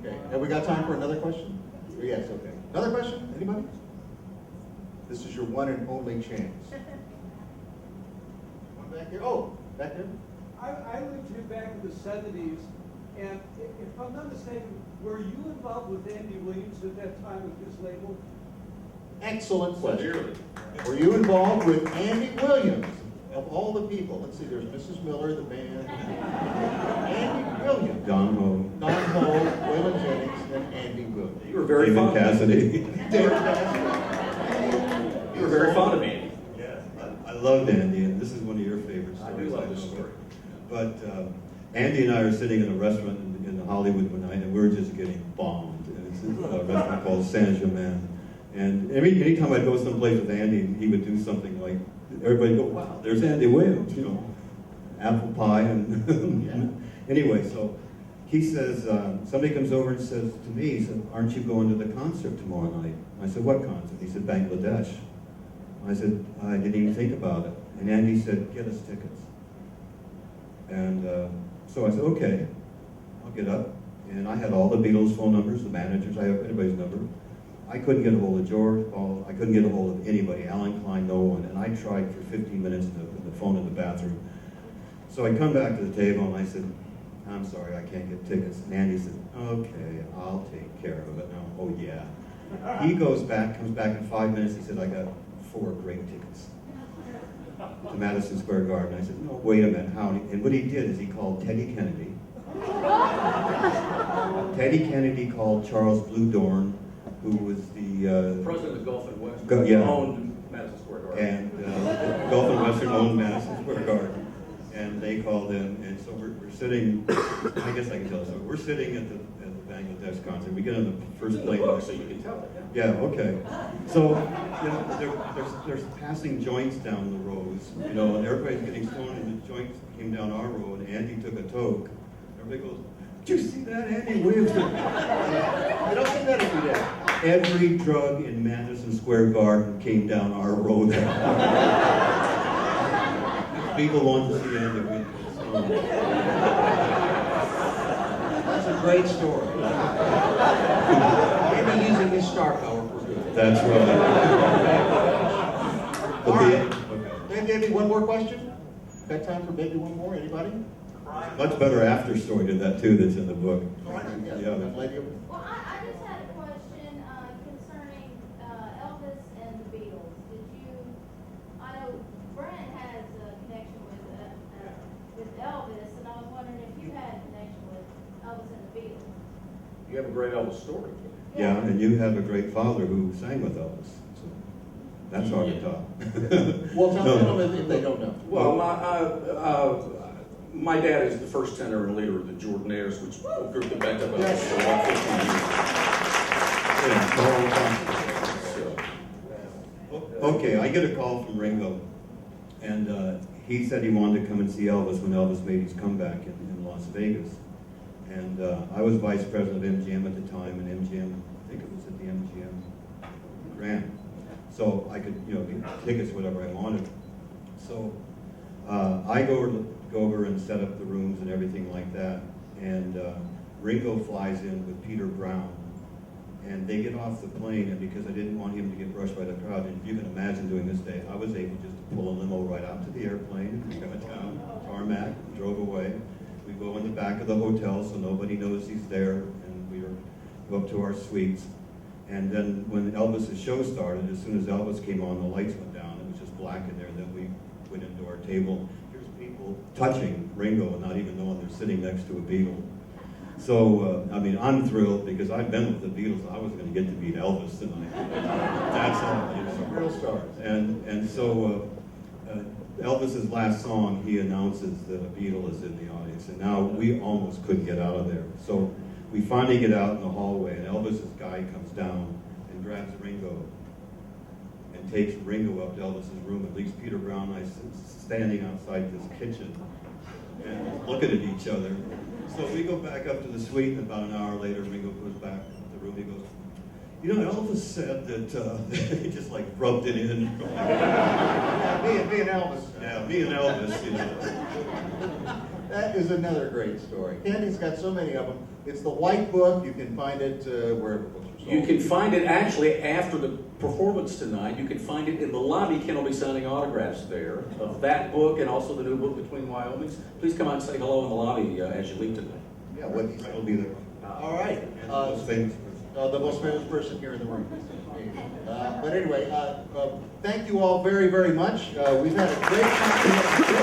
Okay, have we got time for another question? Oh, yes, okay. Another question, anybody? This is your one and only chance. One back here, oh, back there. I lived here back in the 70s, and if I'm not mistaken, were you involved with Andy Williams at that time with his label? Excellent question. Severely. Were you involved with Andy Williams? Of all the people, let's see, there's Mrs. Miller, the band, Andy Williams, Don Ho, Don Ho, Waylon Jennings, and Andy Williams. You were very David fond of Cassidy. David Cassidy. You were very fond of Andy. Yeah, I loved Andy, and this is one of your favorite I stories. do love this know. story. But Andy and I are sitting in a restaurant in Hollywood one night, and we were just getting bombed. And it's a restaurant called Saint-Germain. And anytime I'd go someplace with Andy, he would do something like, everybody go, wow, there's Andy Williams, you know, apple pie. And anyway, so he says, somebody comes over and says to me, he said, aren't you going to the concert tomorrow night? I said, what concert? He said, Bangladesh. I said, I didn't even think about it. And Andy said, get us tickets. And so I said, okay, I'll get up. And I had all the Beatles phone numbers, the managers, I have everybody's number. I couldn't get a hold of George, Paul, I couldn't get a hold of anybody, Alan Klein, no one. And I tried for 15 minutes on the phone in the bathroom. So I come back to the table and I said, I'm sorry, I can't get tickets. And Andy said, okay, I'll take care of it now. Oh yeah. He comes back in 5 minutes, he said, I got 4 great tickets to Madison Square Garden. I said, no, wait a minute, how? And what he did is he called Teddy Kennedy. Teddy Kennedy called Charles Bluedorn, who was the President of Gulf and West yeah. owned Madison Square Garden. and Gulf and Western owned Madison Square Garden. And they called in, and so we're sitting, I guess I can tell, so we're sitting at the Bangladesh concert. We get on the first It's in the plane. book, so you can tell it. Yeah, okay. So, you know, there's passing joints down the rows, you know, and everybody's getting stoned, and the joint came down our road, and Andy took a toke. Everybody goes, did you see that, Andy Williams? You don't see that every day. Every drug in Madison Square Garden came down our road. People want to see Andy Williams. That's a great story. Maybe using his star power for good. That's right. All right. Okay. Maybe one more question? Got time for maybe one more? Anybody? Much better after story to that too that's in the book. Yeah. Yeah. Lady over Well, I just had a question concerning Elvis and the Beatles. I know Brent has a connection with Elvis, and I was wondering if you had a connection with Elvis and the Beatles. You have a great Elvis story. Yeah, and you have a great father who sang with Elvis. So that's hard to top. Well, tell No. them if they don't know. Well, my dad is the first tenor and leader of the Jordanaires, which group that backed up Elvis for about 15 years. So, Okay, I get a call from Ringo, and he said he wanted to come and see Elvis when Elvis made his comeback in Las Vegas. And I was vice president of MGM at the time, and MGM, I think it was at the MGM Grand. So I could, you know, get tickets, whatever I wanted. So I go over and set up the rooms and everything like that. And Ringo flies in with Peter Brown. And they get off the plane, and because I didn't want him to get rushed by the crowd, and you can imagine doing this day, I was able just to pull a limo right out to the airplane, we got down, tarmac, drove away. We go in the back of the hotel so nobody knows he's there, and we go up to our suites. And then when Elvis's show started, as soon as Elvis came on, the lights went down. It was just black in there. Then we went into our table. Here's people touching Ringo and not even knowing they're sitting next to a Beatle. So, I mean, I'm thrilled because I've been with the Beatles. I was going to get to meet Elvis tonight. That's all. You know. Real stars. And so Elvis's last song, he announces that a Beatle is in the audience. And now we almost couldn't get out of there. So we finally get out in the hallway, and Elvis's guy comes down and grabs Ringo and takes Ringo up to Elvis's room. At least Peter Brown and I standing outside this kitchen and looking at each other. So we go back up to the suite, and about an hour later, Ringo goes back to the room. He goes, you know, Elvis said that he just like rubbed it in. Yeah, me and Elvis. Yeah, me and Elvis, you know. That is another great story. Candy's got so many of them. It's the white book. You can find it wherever books are sold. You can find it actually after the performance tonight. You can find it in the lobby. Ken will be signing autographs there of that book and also the new book, Between Wyomings. Please come out and say hello in the lobby as you leave tonight. Yeah, what he I'll said. be there. All right. And the most famous person. The most famous person here in the room. But anyway, thank you all very, very much. We've had a great time.